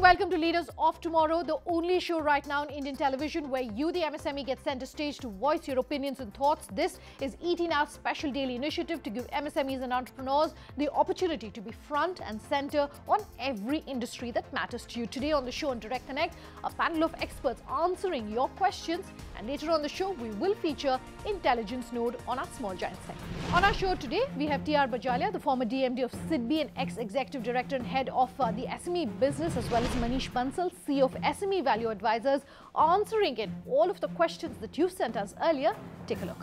welcome to Leaders of Tomorrow, the only show right now on Indian television where you, the MSME, get center stage to voice your opinions and thoughts. This is 18 Hours special daily initiative to give MSMEs and entrepreneurs the opportunity to be front and center on every industry that matters to you. Today on the show on Direct Connect, a panel of experts answering your questions, and later on the show we will feature Intelligence Node on our Small Giant segment. On our show today, we have T.R. Bajalia, the former DMD of SIDBI and ex-executive director and head of the SME business, as well as Manish Bansal, CEO of SME Value Advisors, answering in all of the questions that you sent us earlier. Take a look.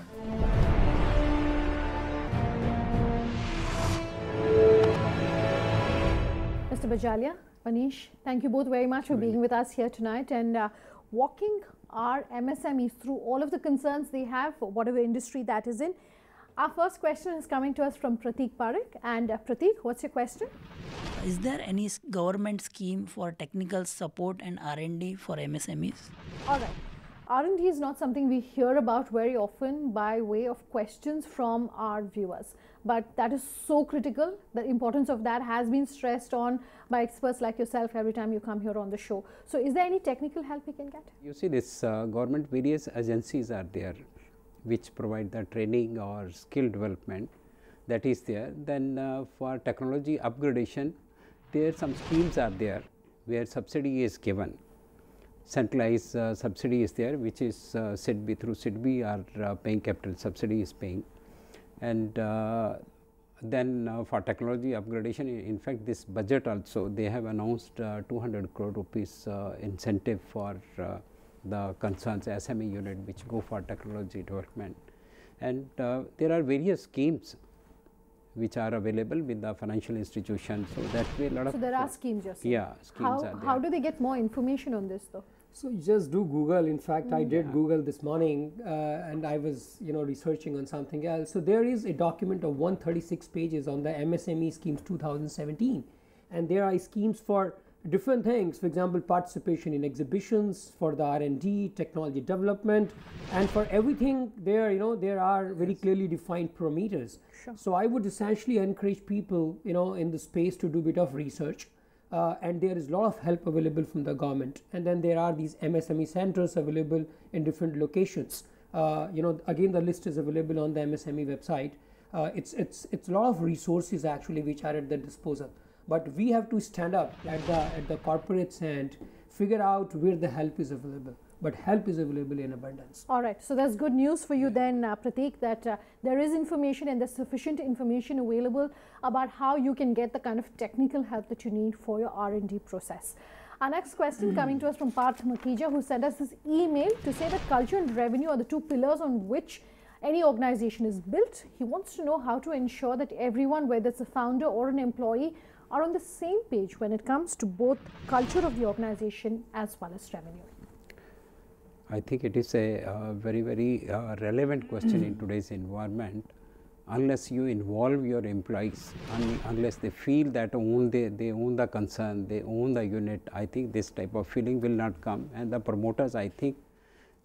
Mr. Bajalia, Manish, thank you both very much for being with us here tonight and walking our MSMEs through all of the concerns they have for whatever industry that is in. Our first question is coming to us from Prateek Parekh. And Prateek, what's your question? Is there any government scheme for technical support and R&D for MSMEs? All right. R&D is not something we hear about very often by way of questions from our viewers. But that is so critical. The importance of that has been stressed on by experts like yourself every time you come here on the show. So is there any technical help we can get? You see, this government various agencies are there which provide the training or skill development that is there. Then for technology upgradation, there some schemes are there where subsidy is given. Centralized subsidy is there, which is SIDBI, through SIDBI are paying capital subsidy is paying. And then for technology upgradation, in fact this budget also they have announced 200 crore rupees incentive for the concerns SME unit which go for technology development. And there are various schemes which are available with the financial institutions. So that way a lot of... So there are schemes you're saying? Yeah, schemes are there. How do they get more information on this though? So you just do Google. In fact, I did Google this morning and I was researching on something else. So there is a document of 136 pages on the MSME schemes 2017, and there are schemes for different things. For example, participation in exhibitions, for the R&D, technology development, and for everything there, there are very clearly defined parameters. Sure. So I would essentially encourage people, in the space to do a bit of research. And there is a lot of help available from the government, and then there are these MSME centers available in different locations. Again, the list is available on the MSME website. It's a lot of resources actually which are at their disposal, but we have to stand up at the corporates and figure out where the help is available. But help is available in abundance. All right. So that's good news for you then, Prateek, that there is information and there's sufficient information available about how you can get the kind of technical help that you need for your R&D process. Our next question coming to us from Parth Makija, who sent us this email to say that culture and revenue are the two pillars on which any organization is built. He wants to know how to ensure that everyone, whether it's a founder or an employee, are on the same page when it comes to both culture of the organization as well as revenue. I think it is a very, very relevant question in today's environment. Unless you involve your employees, unless they feel that they own the concern, they own the unit, I think this type of feeling will not come. And the promoters, I think,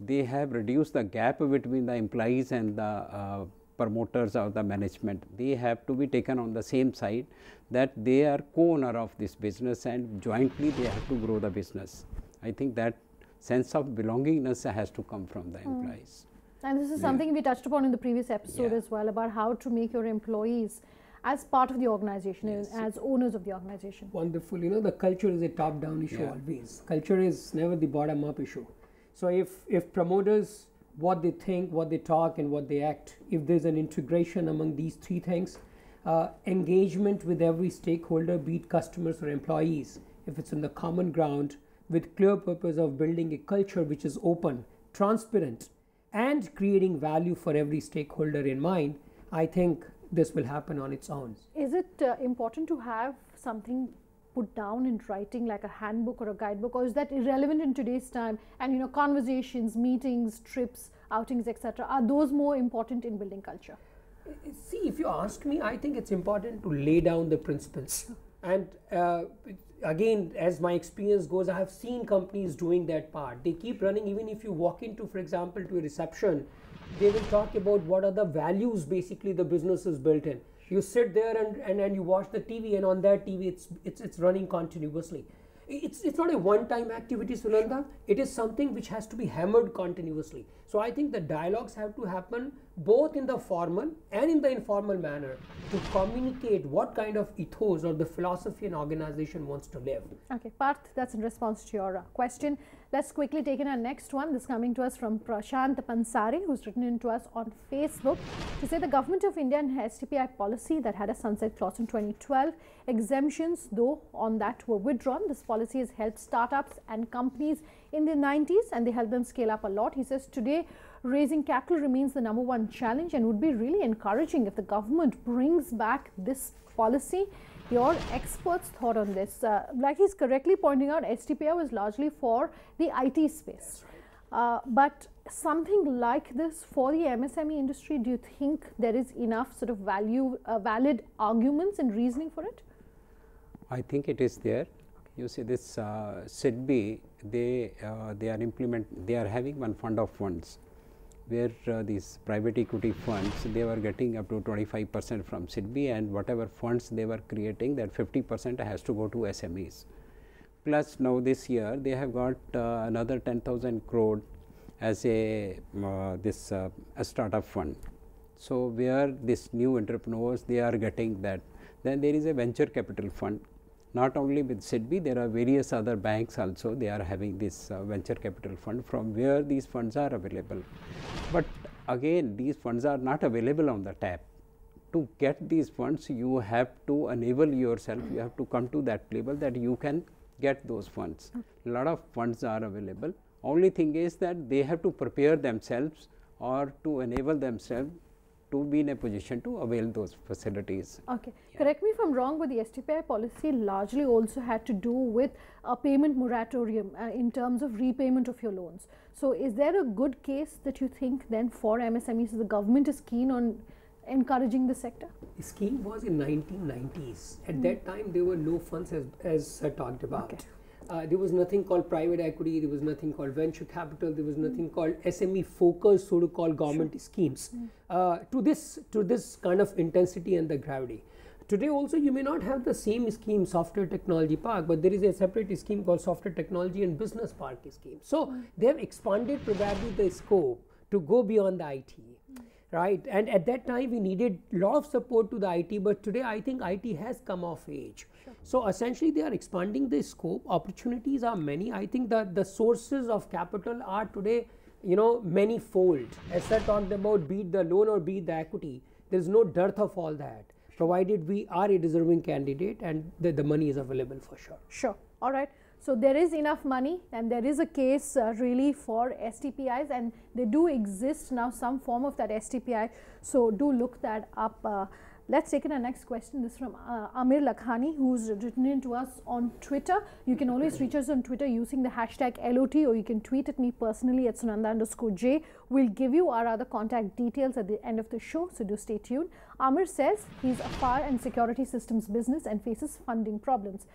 they have reduced the gap between the employees and the promoters or the management. They have to be taken on the same side, that they are co-owner of this business and jointly they have to grow the business. I think that sense of belongingness has to come from the employees. And this is something we touched upon in the previous episode as well, about how to make your employees as part of the organization, as owners of the organization. Wonderful. The culture is a top-down issue always. Culture is never the bottom-up issue. So if promoters, what they think, what they talk and what they act, if there's an integration among these three things, engagement with every stakeholder, be it customers or employees, if it's on the common ground, with clear purpose of building a culture which is open, transparent, and creating value for every stakeholder in mind, I think this will happen on its own. Is it important to have something put down in writing, like a handbook or a guidebook, or is that irrelevant in today's time? And conversations, meetings, trips, outings, etc., are those more important in building culture? See, if you ask me, I think it's important to lay down the principles. And again, as my experience goes, I have seen companies doing that part. They keep running. Even if you walk into, for example, to a reception, they will talk about what are the values basically the business is built in. You sit there and you watch the TV, and on that TV it's running continuously. it's not a one-time activity, Sunanda. It is something which has to be hammered continuously. So I think the dialogues have to happen both in the formal and in the informal manner to communicate what kind of ethos or the philosophy an organization wants to live. Okay, Parth, that's in response to your question. Let's quickly take in our next one. This coming to us from Prashant Pansari, who's written in to us on Facebook to say the government of India and STPI policy that had a sunset clause in 2012. Exemptions, though, on that were withdrawn. This policy has helped startups and companies in the 90s and they helped them scale up a lot. He says today raising capital remains the #1 challenge and would be really encouraging if the government brings back this policy. Your experts' thought on this? Like he's correctly pointing out, STPI was largely for the IT space. But something like this for the MSME industry, do you think there is enough sort of valid arguments and reasoning for it? I think it is there. You see this SIDBI, they are having one fund of funds where these private equity funds, they were getting up to 25% from SIDBI, and whatever funds they were creating, that 50% has to go to SMEs. Plus now this year they have got another 10,000 crore as a startup fund. So where this new entrepreneurs, they are getting that. Then there is a venture capital fund. Not only with SIDBI, there are various other banks also, they are having this venture capital fund from where these funds are available. But again, these funds are not available on the tap. To get these funds, you have to enable yourself, you have to come to that level that you can get those funds. A lot of funds are available. Only thing is that they have to prepare themselves or to enable themselves to be in a position to avail those facilities. Okay, correct me if I'm wrong, but the STPI policy largely also had to do with a payment moratorium in terms of repayment of your loans. So is there a good case that you think then for MSMEs, the government is keen on encouraging the sector? The scheme was in 1990s. At that time, there were no funds as I talked about. Okay. There was nothing called private equity, there was nothing called venture capital, there was nothing called SME focused so to call government schemes to this kind of intensity and the gravity. Today also you may not have the same scheme, Software Technology Park, but there is a separate scheme called Software Technology and Business Park scheme. So they have expanded probably the scope to go beyond the IT. Right, and at that time we needed a lot of support to the IT, but today I think IT has come of age. Sure. So essentially they are expanding the scope, opportunities are many. I think that the sources of capital are today, many-fold. As I talked about, be it the loan or be it the equity, there is no dearth of all that, provided we are a deserving candidate and the money is available for sure. Sure, all right. So there is enough money and there is a case really for STPIs, and they do exist now, some form of that STPI. So do look that up. Let's take in our next question. This is from Amir Lakhani, who's written in to us on Twitter. You can always reach us on Twitter using the hashtag LOT, or you can tweet at me personally at Sunanda_J. We'll give you our other contact details at the end of the show, so do stay tuned. Amir says he's a fire and security systems business and faces funding problems.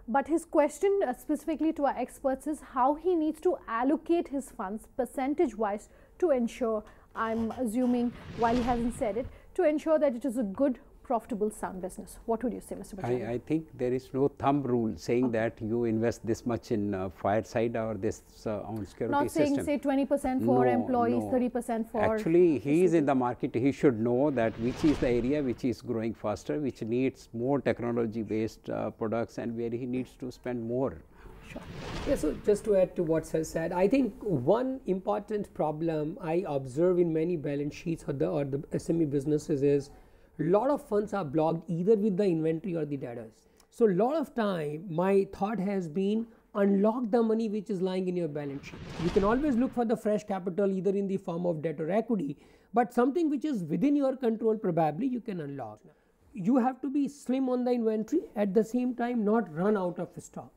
But his question specifically to our experts is how he needs to allocate his funds percentage-wise to ensure, I'm assuming while he hasn't said it, to ensure that it is a good, profitable, sound business. What would you say, Mr. Bachchan? I think there is no thumb rule saying that you invest this much in fire side or this on security Not system. Not saying say 20% for employees, 30% for... Actually, he is in the market. He should know that which is the area which is growing faster, which needs more technology-based products, and where he needs to spend more. Sure. Yeah, so just to add to what Sir said, I think one important problem I observe in many balance sheets or the SME businesses is a lot of funds are blocked either with the inventory or the debtors. So a lot of time my thought has been unlock the money which is lying in your balance sheet. You can always look for the fresh capital either in the form of debt or equity, but something which is within your control probably you can unlock. You have to be slim on the inventory, at the same time not run out of stock.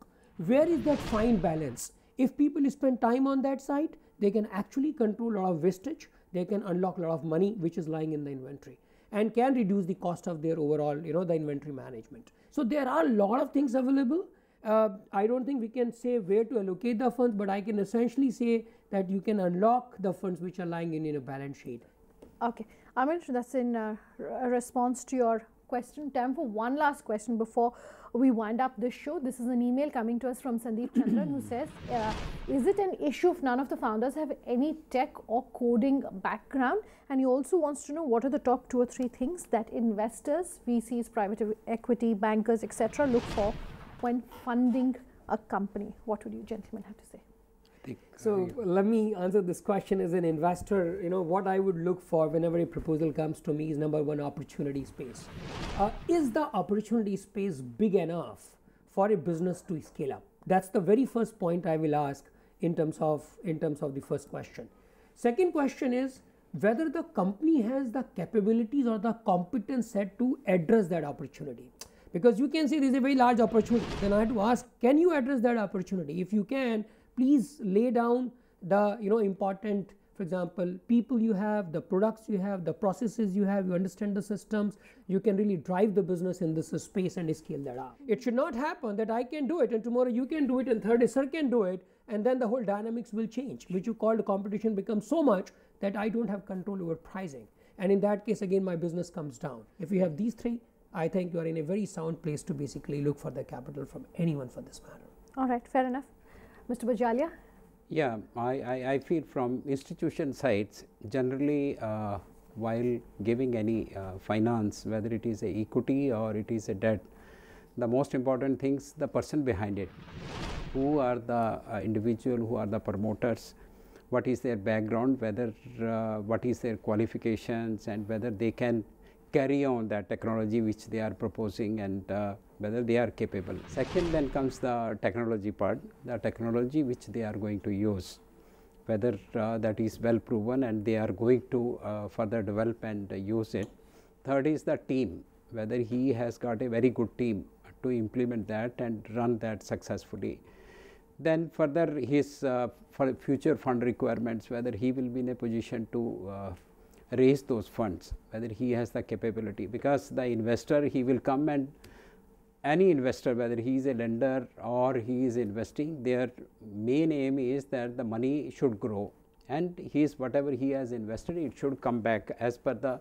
Where is that fine balance? If people spend time on that side, they can actually control a lot of wastage, they can unlock a lot of money which is lying in the inventory and can reduce the cost of their overall, the inventory management. So there are a lot of things available. I don't think we can say where to allocate the funds, but I can essentially say that you can unlock the funds which are lying in a balance sheet. Okay, Amir, that's in response to your question. Time for one last question before we wind up this show. This is an email coming to us from Sandeep Chandran who says, is it an issue if none of the founders have any tech or coding background? And he also wants to know what are the top 2 or 3 things that investors, VCs, private equity, bankers, etc. look for when funding a company. What would you gentlemen have to say? So let me answer this question as an investor. What I would look for whenever a proposal comes to me is number 1, opportunity space. Is the opportunity space big enough for a business to scale up? That's the very first point I will ask in terms of the first question. Second question is whether the company has the capabilities or the competence set to address that opportunity. Because you can say this is a very large opportunity. Then I have to ask, can you address that opportunity? If you can, please lay down the important, for example, people you have, the products you have, the processes you have, you understand the systems, you can really drive the business in this space and scale that up. It should not happen that I can do it and tomorrow you can do it and third day sir can do it, and then the whole dynamics will change, which you called competition becomes so much that I don't have control over pricing. And in that case, again, my business comes down. If you have these 3, I think you are in a very sound place to basically look for the capital from anyone for this matter. All right, fair enough. Mr. Bajalia? Yeah, I feel from institution sides, generally while giving any finance, whether it is a equity or it is a debt, the most important things, the person behind it. Who are the individual, who are the promoters, what is their background, whether what is their qualifications, and whether they can carry on that technology which they are proposing, and whether they are capable. Second, then comes the technology part, the technology which they are going to use, whether that is well proven and they are going to further develop and use it. Third is the team, whether he has got a very good team to implement that and run that successfully. Then further his for future fund requirements, whether he will be in a position to raise those funds, whether he has the capability, because the investor, he will come, and any investor, whether he is a lender or he is investing, their main aim is that the money should grow, and whatever he has invested, it should come back as per the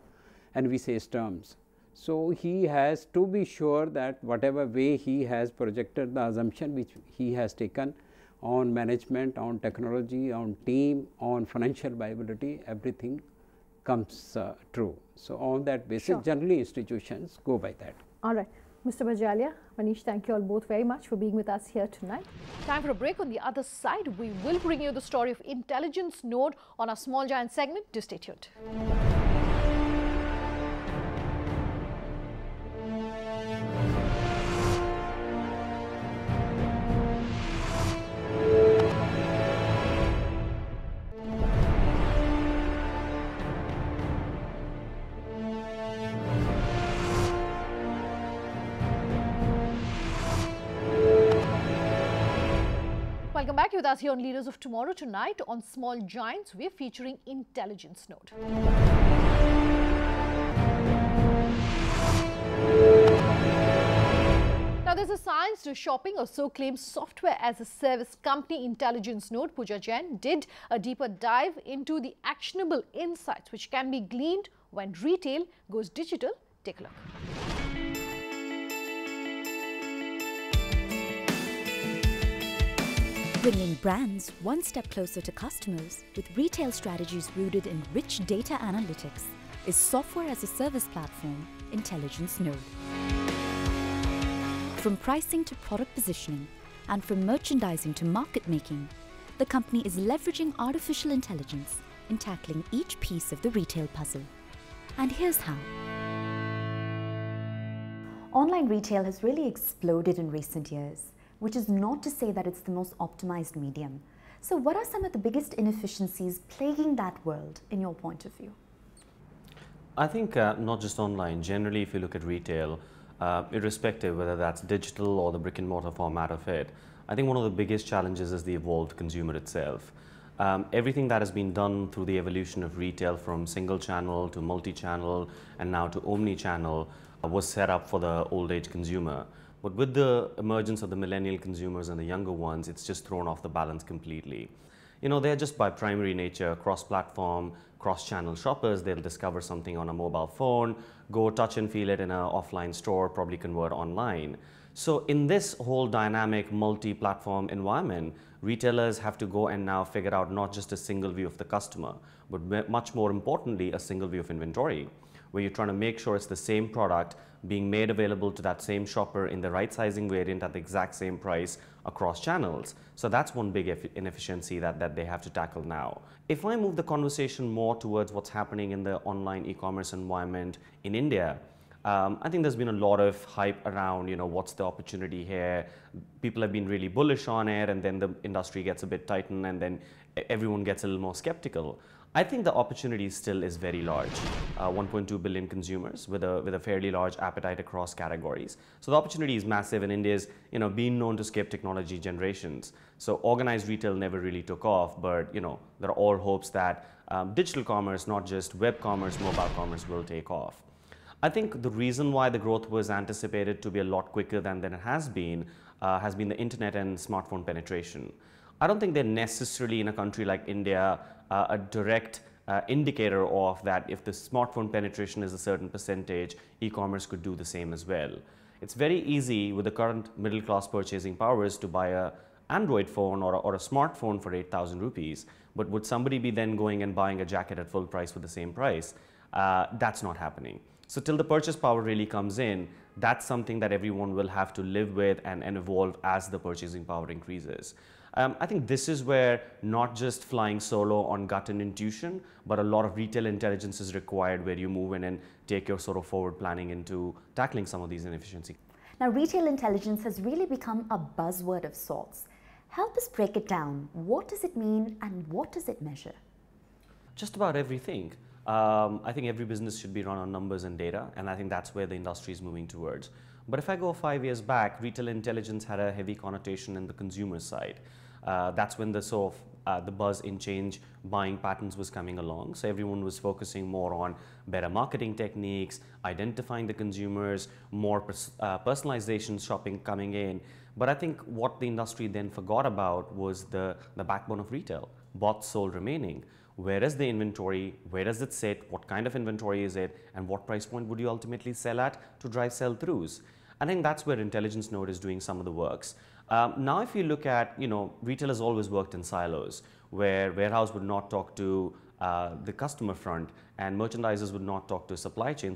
NVC's terms. So he has to be sure that whatever way he has projected the assumption which he has taken on management, on technology, on team, on financial viability, everything comes true. So on that basis, sure, generally institutions go by that. All right. Mr. Bajalia, Manish, thank you all both very much for being with us here tonight. Time for a break. On the other side, we will bring you the story of Intelligence Node on our Small Giant segment. Do stay tuned. Welcome back. With us here on Leaders of Tomorrow. Tonight on Small Giants, we're featuring Intelligence Node. Now, there's a science to shopping, or so claims software as a service company Intelligence Node. Pooja Jain did a deeper dive into the actionable insights which can be gleaned when retail goes digital. Take a look. Bringing brands one step closer to customers with retail strategies rooted in rich data analytics is software as a service platform Intelligence Node. From pricing to product positioning and from merchandising to market making, the company is leveraging artificial intelligence in tackling each piece of the retail puzzle. And here's how. Online retail has really exploded in recent years, which is not to say that it's the most optimized medium. So what are some of the biggest inefficiencies plaguing that world in your point of view? I think not just online, generally if you look at retail, irrespective whether that's digital or the brick and mortar format of it, I think one of the biggest challenges is the evolved consumer itself. Everything that has been done through the evolution of retail from single channel to multi-channel and now to omni-channel was set up for the old age consumer. But with the emergence of the millennial consumers and the younger ones, it's just thrown off the balance completely. they're just by primary nature cross-platform, cross-channel shoppers. They'll discover something on a mobile phone, go touch and feel it in an offline store, probably convert online. So in this whole dynamic multi-platform environment, retailers have to go and now figure out not just a single view of the customer, but much more importantly, a single view of inventory, where you're trying to make sure it's the same product being made available to that same shopper in the right sizing variant at the exact same price across channels. So that's one big inefficiency that they have to tackle now. If I move the conversation more towards what's happening in the online e-commerce environment in India, I think there's been a lot of hype around, what's the opportunity here. People have been really bullish on it, and then the industry gets a bit tightened, and then everyone gets a little more skeptical. I think the opportunity still is very large. 1.2 billion consumers with a fairly large appetite across categories. So the opportunity is massive, and India's been known to skip technology generations. So organized retail never really took off, but there are all hopes that digital commerce, not just web commerce, mobile commerce, will take off. I think the reason why the growth was anticipated to be a lot quicker than it has been the internet and smartphone penetration. I don't think they're necessarily, in a country like India, a direct indicator of that. If the smartphone penetration is a certain percentage, e-commerce could do the same as well. It's very easy with the current middle class purchasing powers to buy a Android phone or a smartphone for 8,000 rupees. But would somebody be then going and buying a jacket at full price for the same price? That's not happening. So till the purchase power really comes in, that's something that everyone will have to live with and evolve as the purchasing power increases. I think this is where not just flying solo on gut and intuition, but a lot of retail intelligence is required, where you move in and take your sort of forward planning into tackling some of these inefficiencies. Now, retail intelligence has really become a buzzword of sorts. Help us break it down. What does it mean and what does it measure? Just about everything. I think every business should be run on numbers and data, and I think that's where the industry is moving towards. But if I go 5 years back, retail intelligence had a heavy connotation in the consumer side. That's when the buzz in change buying patterns was coming along. So everyone was focusing more on better marketing techniques, identifying the consumers, more personalization shopping coming in. But I think what the industry then forgot about was the backbone of retail, bought, sold, remaining. Where is the inventory? Where does it sit? What kind of inventory is it? And what price point would you ultimately sell at to drive sell-throughs? I think that's where Intelligence Node is doing some of the works. Now, if you look at, retail has always worked in silos, where warehouse would not talk to the customer front, and merchandisers would not talk to supply chain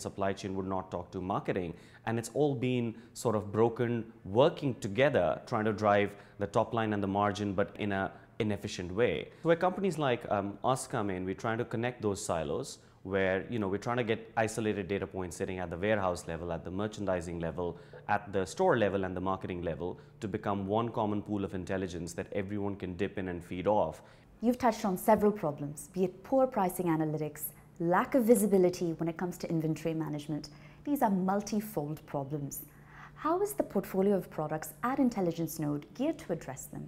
would not talk to marketing, and it's all been sort of broken, working together, trying to drive the top line and the margin, but in an inefficient way. Where companies like us come in, we're trying to connect those silos, where we're trying to get isolated data points sitting at the warehouse level, at the merchandising level, at the store level and the marketing level, to become one common pool of intelligence that everyone can dip in and feed off. You've touched on several problems, be it poor pricing analytics, lack of visibility when it comes to inventory management. These are multi-fold problems. How is the portfolio of products at Intelligence Node geared to address them?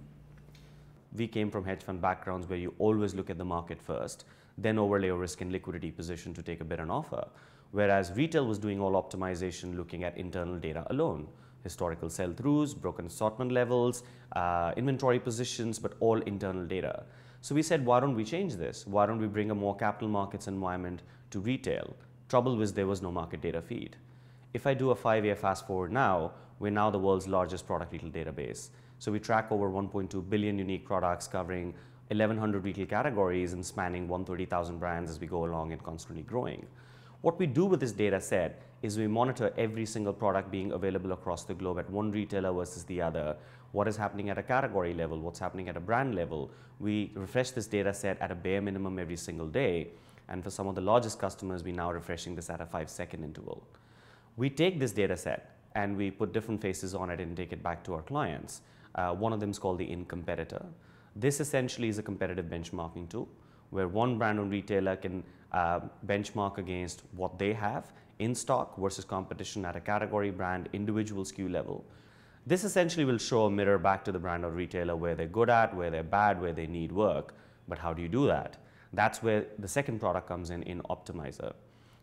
We came from hedge fund backgrounds where you always look at the market first, then overlay a risk and liquidity position to take a bid on offer. Whereas retail was doing all optimization looking at internal data alone. Historical sell-throughs, broken assortment levels, inventory positions, but all internal data. So we said, why don't we change this? Why don't we bring a more capital markets environment to retail? Trouble was there was no market data feed. If I do a 5-year fast forward now, we're now the world's largest product retail database. So we track over 1.2 billion unique products covering 1,100 retail categories and spanning 130,000 brands as we go along and constantly growing. What we do with this data set is we monitor every single product being available across the globe at one retailer versus the other. What is happening at a category level? What's happening at a brand level? We refresh this data set at a bare minimum every single day. And for some of the largest customers, we're now refreshing this at a 5-second interval. We take this data set and we put different faces on it and take it back to our clients. One of them is called the in-competitor. This essentially is a competitive benchmarking tool where one brand or retailer can benchmark against what they have in stock versus competition at a category, brand, individual SKU level. This essentially will show a mirror back to the brand or retailer where they're good at, where they're bad, where they need work. But how do you do that? That's where the second product comes in INOPTIMIZER.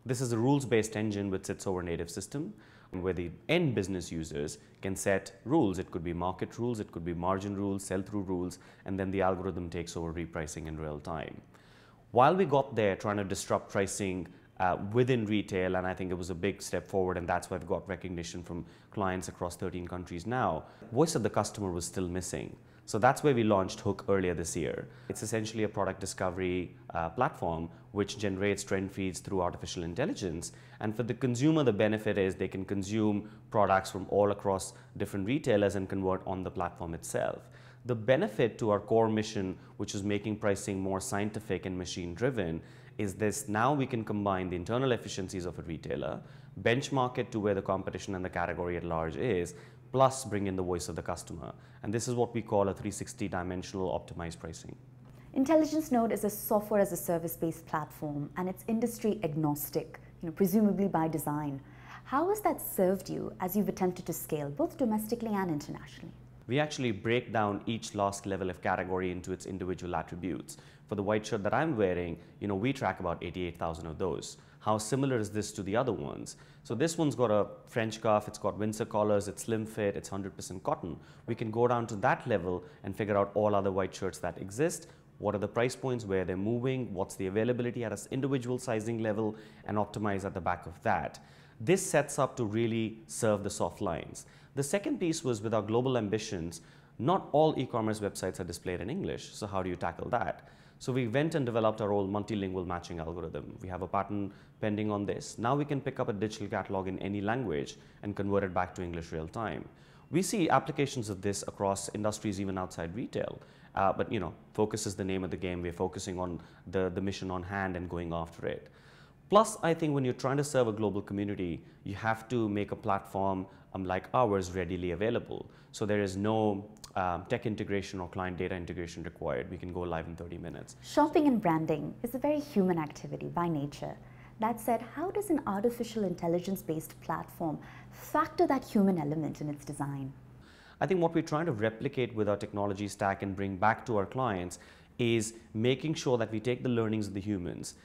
This is a rules-based engine which sits over a native system, where the end business users can set rules. It could be market rules, it could be margin rules, sell-through rules, and then the algorithm takes over repricing in real time. While we got there trying to disrupt pricing within retail, and I think it was a big step forward, and that's why we've got recognition from clients across 13 countries now, voice of the customer was still missing. So that's where we launched Hook earlier this year. It's essentially a product discovery platform which generates trend feeds through artificial intelligence. And for the consumer, the benefit is they can consume products from all across different retailers and convert on the platform itself. The benefit to our core mission, which is making pricing more scientific and machine-driven, is this: now we can combine the internal efficiencies of a retailer, benchmark it to where the competition and the category at large is, plus bring in the voice of the customer. And this is what we call a 360-dimensional optimized pricing. Intelligence Node is a software as a service-based platform, and it's industry agnostic, presumably by design. How has that served you as you've attempted to scale both domestically and internationally? We actually break down each last level of category into its individual attributes. For the white shirt that I'm wearing, we track about 88,000 of those. How similar is this to the other ones? So this one's got a French cuff, it's got Windsor collars, it's slim fit, it's 100% cotton. We can go down to that level and figure out all other white shirts that exist. What are the price points, where they're moving, what's the availability at an individual sizing level, and optimize at the back of that. This sets up to really serve the soft lines. The second piece was, with our global ambitions, not all e-commerce websites are displayed in English, so how do you tackle that? So we went and developed our own multilingual matching algorithm. We have a patent pending on this. Now we can pick up a digital catalog in any language and convert it back to English real time. We see applications of this across industries even outside retail. But focus is the name of the game. We're focusing on the mission on hand and going after it. Plus, I think when you're trying to serve a global community, you have to make a platform like ours readily available. So there is no tech integration or client data integration required. We can go live in 30 minutes. Shopping and branding is a very human activity by nature. That said, how does an artificial intelligence-based platform factor that human element in its design? I think what we're trying to replicate with our technology stack and bring back to our clients is making sure that we take the learnings of the humans,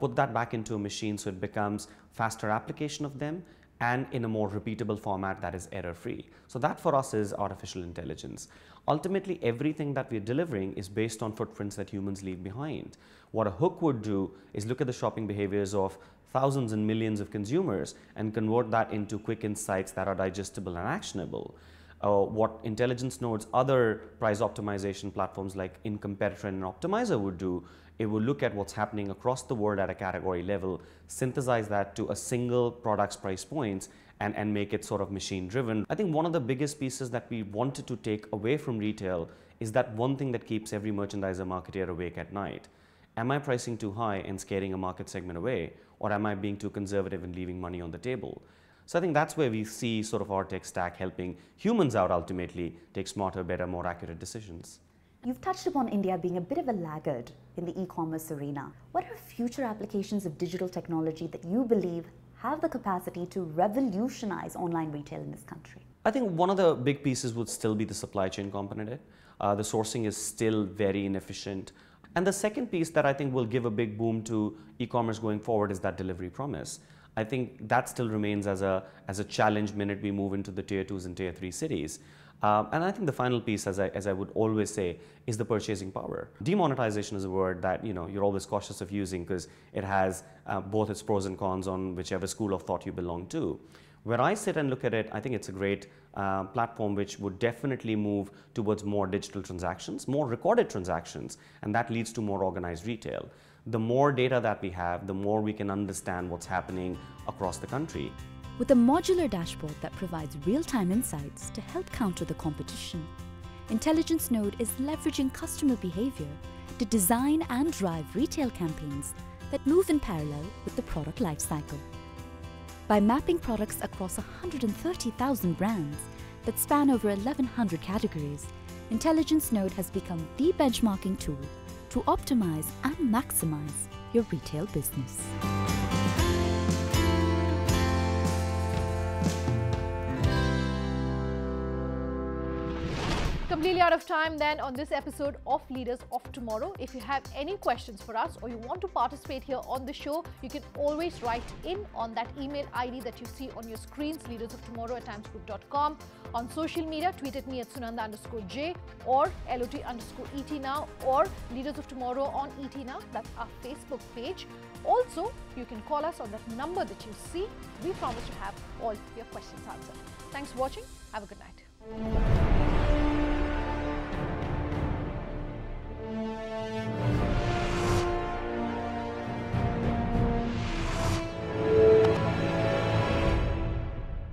put that back into a machine so it becomes faster application of them, and in a more repeatable format that is error-free. So that for us is artificial intelligence. Ultimately, everything that we're delivering is based on footprints that humans leave behind. What a Hook would do is look at the shopping behaviors of thousands and millions of consumers and convert that into quick insights that are digestible and actionable. What Intelligence Node's other price optimization platforms like InCompetitor and Optimizer would do, it will look at what's happening across the world at a category level, synthesize that to a single product's price points, and make it sort of machine driven. I think one of the biggest pieces that we wanted to take away from retail is that one thing that keeps every merchandiser marketer awake at night. Am I pricing too high and scaring a market segment away, or am I being too conservative and leaving money on the table? So I think that's where we see sort of our tech stack helping humans out ultimately take smarter, better, more accurate decisions. You've touched upon India being a bit of a laggard in the e-commerce arena. What are future applications of digital technology that you believe have the capacity to revolutionize online retail in this country? I think one of the big pieces would still be the supply chain component. The sourcing is still very inefficient. And the second piece that I think will give a big boom to e-commerce going forward is that delivery promise. I think that still remains as a challenge minute we move into the tier 2s and tier 3 cities. And I think the final piece, as I would always say, is the purchasing power. Demonetization is a word that you're always cautious of using because it has both its pros and cons on whichever school of thought you belong to. Where I sit and look at it, I think it's a great platform which would definitely move towards more digital transactions, more recorded transactions, and that leads to more organized retail. The more data that we have, the more we can understand what's happening across the country. With a modular dashboard that provides real-time insights to help counter the competition, Intelligence Node is leveraging customer behavior to design and drive retail campaigns that move in parallel with the product lifecycle. By mapping products across 130,000 brands that span over 1,100 categories, Intelligence Node has become the benchmarking tool to optimize and maximize your retail business. completely out of time then on this episode of Leaders of Tomorrow. If you have any questions for us or you want to participate here on the show, you can always write in on that email ID that you see on your screens, leadersoftomorrow@timesgroup.com. On social media, tweet at me at Sunanda_J or LOT_ET now or Leaders of Tomorrow on ET now. That's our Facebook page. Also, you can call us on that number that you see. We promise to have all your questions answered. Thanks for watching. Have a good night.